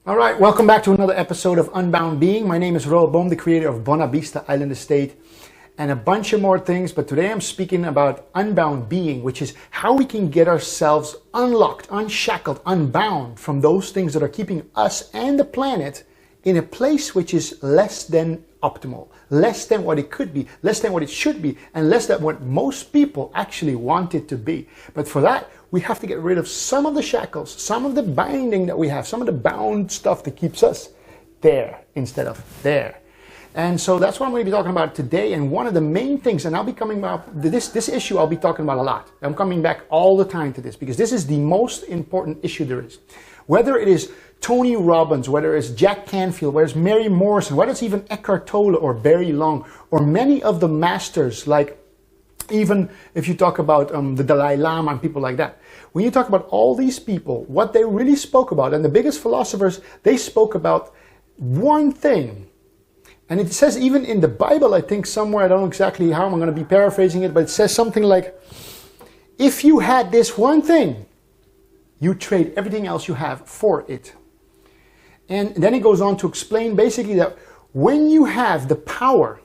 All right, welcome back to another episode of Unbound Being. My name is Roald, the creator of Bona Vista Island Estate and a bunch of more things. But today I'm speaking about unbound being, which is how we can get ourselves unlocked, unshackled, unbound from those things that are keeping us and the planet in a place which is less than optimal, less than what it could be, less than what it should be, and less than what most people actually want it to be. But for that, we have to get rid of some of the shackles, some of the binding that we have, some of the bound stuff that keeps us there instead of there. And so that's what I'm going to be talking about today. And one of the main things, and I'll be coming about this issue, I'll be talking about a lot. I'm coming back all the time to this because this is the most important issue there is. Whether it is Tony Robbins, whether it's Jack Canfield, whether it's Mary Morrison, whether it's even Eckhart Tolle or Barry Long, or many of the masters, like even if you talk about the Dalai Lama and people like that. When you talk about all these people, what they really spoke about, and the biggest philosophers, they spoke about one thing. And it says even in the Bible, I think somewhere, I don't know exactly how, I'm going to be paraphrasing it, but it says something like, if you had this one thing, you trade everything else you have for it. And then it goes on to explain basically that when you have the power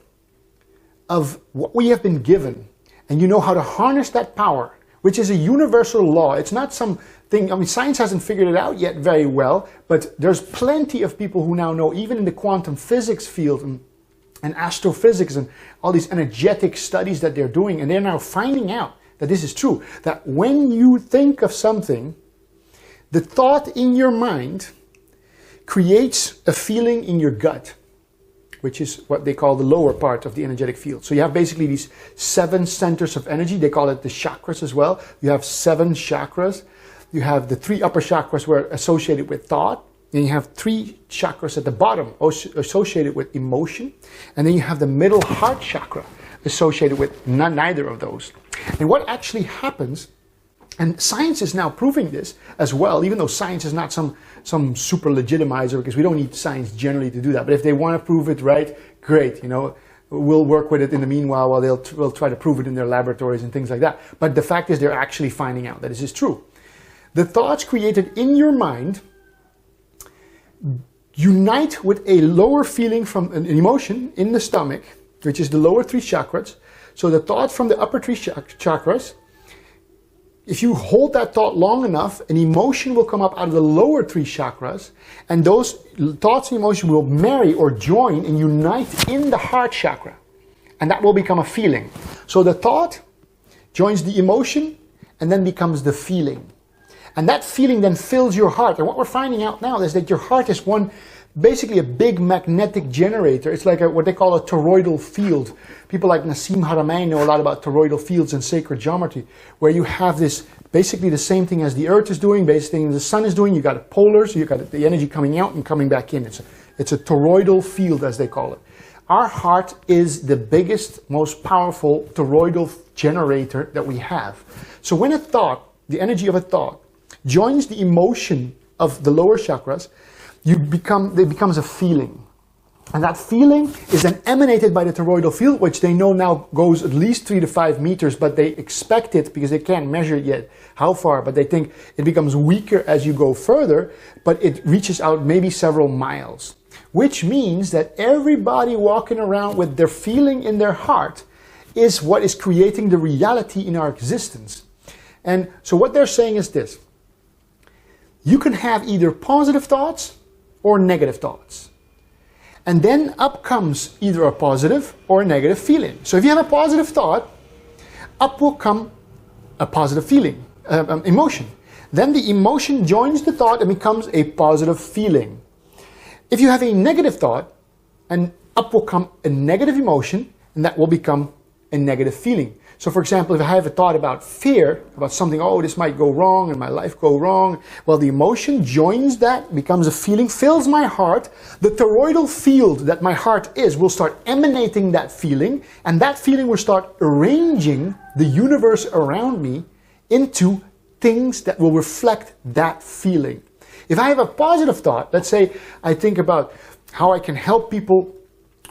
of what we have been given, and you know how to harness that power, which is a universal law. It's not something, I mean, science hasn't figured it out yet very well, but there's plenty of people who now know, even in the quantum physics field and astrophysics and all these energetic studies that they're doing, and they're now finding out that this is true, that when you think of something, the thought in your mind creates a feeling in your gut, which is what they call the lower part of the energetic field. So you have basically these 7 centers of energy. They call it the chakras as well. You have 7 chakras. You have the 3 upper chakras were associated with thought. Then you have 3 chakras at the bottom associated with emotion. And then you have the middle heart chakra associated with neither of those. And what actually happens, and science is now proving this as well, even though science is not some super legitimizer, because we don't need science generally to do that. But if they want to prove it right, great, we'll work with it in the meanwhile while we'll try to prove it in their laboratories and things like that. But the fact is they're actually finding out that this is true. The thoughts created in your mind unite with a lower feeling from an emotion in the stomach, which is the lower 3 chakras. So the thought from the upper 3 chakras, if you hold that thought long enough, an emotion will come up out of the lower 3 chakras, and those thoughts and emotions will marry or join and unite in the heart chakra, and that will become a feeling. So the thought joins the emotion and then becomes the feeling. And that feeling then fills your heart. And what we're finding out now is that your heart is basically a big magnetic generator. It's like what they call a toroidal field. People like Nassim Haramein know a lot about toroidal fields and sacred geometry, where you have this basically the same thing as the Earth is doing, basically the Sun is doing. You got a polar, so you got the energy coming out and coming back in. It's a toroidal field, as they call it. Our heart is the biggest, most powerful toroidal generator that we have. So when a thought, the energy of a thought, joins the emotion of the lower chakras, it becomes a feeling. And that feeling is then emanated by the toroidal field, which they know now goes at least 3 to 5 meters, but they expect it, because they can't measure it yet, how far, but they think it becomes weaker as you go further, but it reaches out maybe several miles. Which means that everybody walking around with their feeling in their heart is what is creating the reality in our existence. And so what they're saying is this: you can have either positive thoughts or negative thoughts. And then up comes either a positive or a negative feeling. So if you have a positive thought, up will come a positive feeling, emotion. Then the emotion joins the thought and becomes a positive feeling. If you have a negative thought, and up will come a negative emotion, and that will become a negative feeling. So for example, if I have a thought about fear, about something, oh, this might go wrong and my life go wrong, well, the emotion joins that, becomes a feeling, fills my heart. The toroidal field that my heart is will start emanating that feeling, and that feeling will start arranging the universe around me into things that will reflect that feeling. If I have a positive thought, let's say I think about how I can help people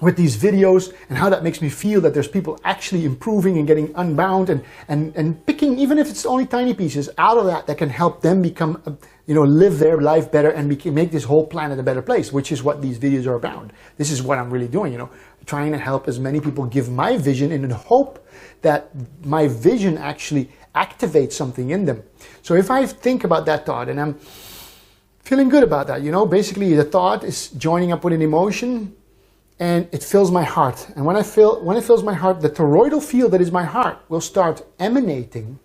with these videos and how that makes me feel that there's people actually improving and getting unbound and picking, even if it's only tiny pieces out of that can help them become, live their life better and make this whole planet a better place, which is what these videos are about. This is what I'm really doing, trying to help as many people give my vision in the hope that my vision actually activates something in them. So if I think about that thought and I'm feeling good about that, basically the thought is joining up with an emotion, and it fills my heart. And when it fills my heart, the toroidal field that is my heart will start emanating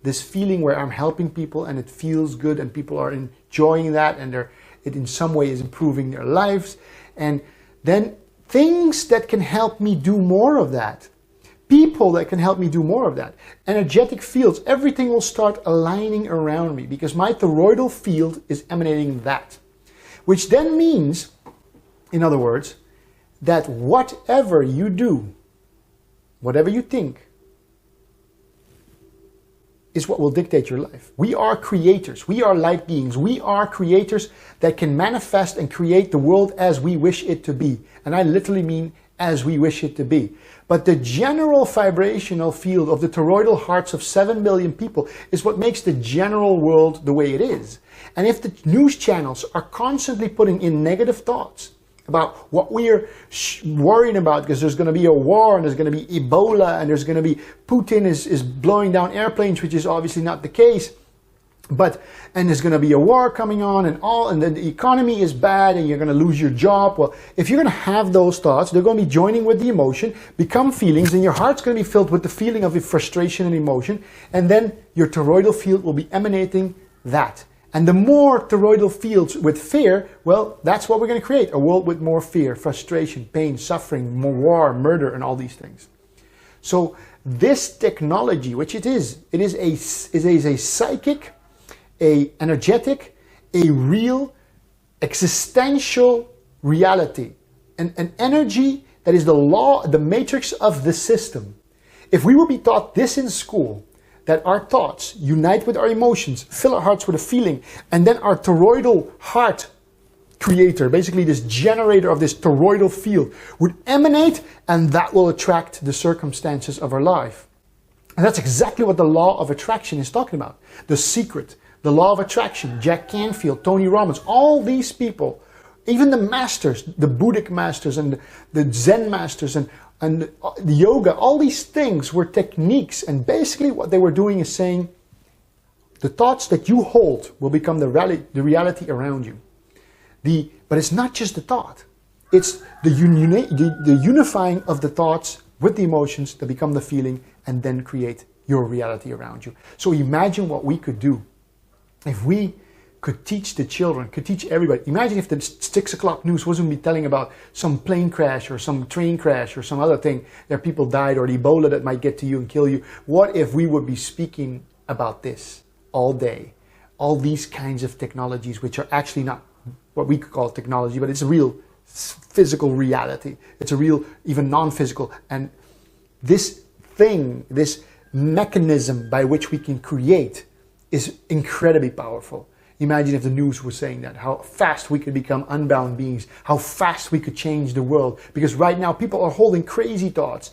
this feeling where I'm helping people and it feels good and people are enjoying that and it in some way is improving their lives. And then things that can help me do more of that. People that can help me do more of that. Energetic fields, everything will start aligning around me because my toroidal field is emanating that. Which then means, in other words, that whatever you do, whatever you think, is what will dictate your life. We are creators. We are light beings. We are creators that can manifest and create the world as we wish it to be. And I literally mean as we wish it to be. But the general vibrational field of the toroidal hearts of 7 billion people is what makes the general world the way it is. And if the news channels are constantly putting in negative thoughts about what we are worrying about, because there's going to be a war and there's going to be Ebola and there's going to be Putin is blowing down airplanes, which is obviously not the case. And there's going to be a war coming on and then the economy is bad and you're going to lose your job. Well, if you're going to have those thoughts, they're going to be joining with the emotion, become feelings, and your heart's going to be filled with the feeling of frustration and emotion. And then your toroidal field will be emanating that. And the more toroidal fields with fear, well, that's what we're going to create. A world with more fear, frustration, pain, suffering, more war, murder, and all these things. So this technology, which it is a psychic, a energetic, a real existential reality, an energy that is the law, the matrix of the system. If we will be taught this in school, that our thoughts unite with our emotions, fill our hearts with a feeling, and then our toroidal heart creator, basically this generator of this toroidal field, would emanate, and that will attract the circumstances of our life. And that's exactly what the law of attraction is talking about. The secret, the law of attraction, Jack Canfield, Tony Robbins, all these people, even the masters, the Buddhic masters and the Zen masters and the yoga, all these things were techniques, and basically what they were doing is saying the thoughts that you hold will become the reality around you. But it's not just the thought, it's the unifying of the thoughts with the emotions that become the feeling and then create your reality around you. So imagine what we could do if we could teach the children, could teach everybody. Imagine if the 6 o'clock news wasn't be telling about some plane crash or some train crash or some other thing that people died, or the Ebola that might get to you and kill you. What if we would be speaking about this all day? All these kinds of technologies, which are actually not what we could call technology, but it's a real physical reality. It's a real, even non-physical. And this thing, this mechanism by which we can create is incredibly powerful. Imagine if the news was saying that, how fast we could become unbound beings, how fast we could change the world. Because right now people are holding crazy thoughts,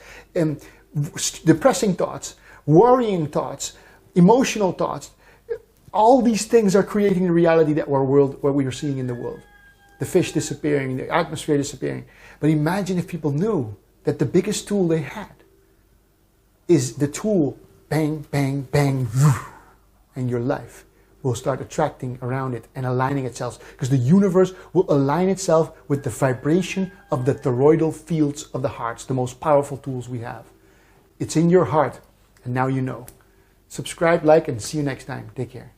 depressing thoughts, worrying thoughts, emotional thoughts. All these things are creating the reality that what we are seeing in the world. The fish disappearing, the atmosphere disappearing. But imagine if people knew that the biggest tool they had is the tool bang, bang, bang, and your life will start attracting around it and aligning itself, because the universe will align itself with the vibration of the toroidal fields of the hearts, the most powerful tools we have. It's in your heart, and now you know. Subscribe, like, and see you next time. Take care.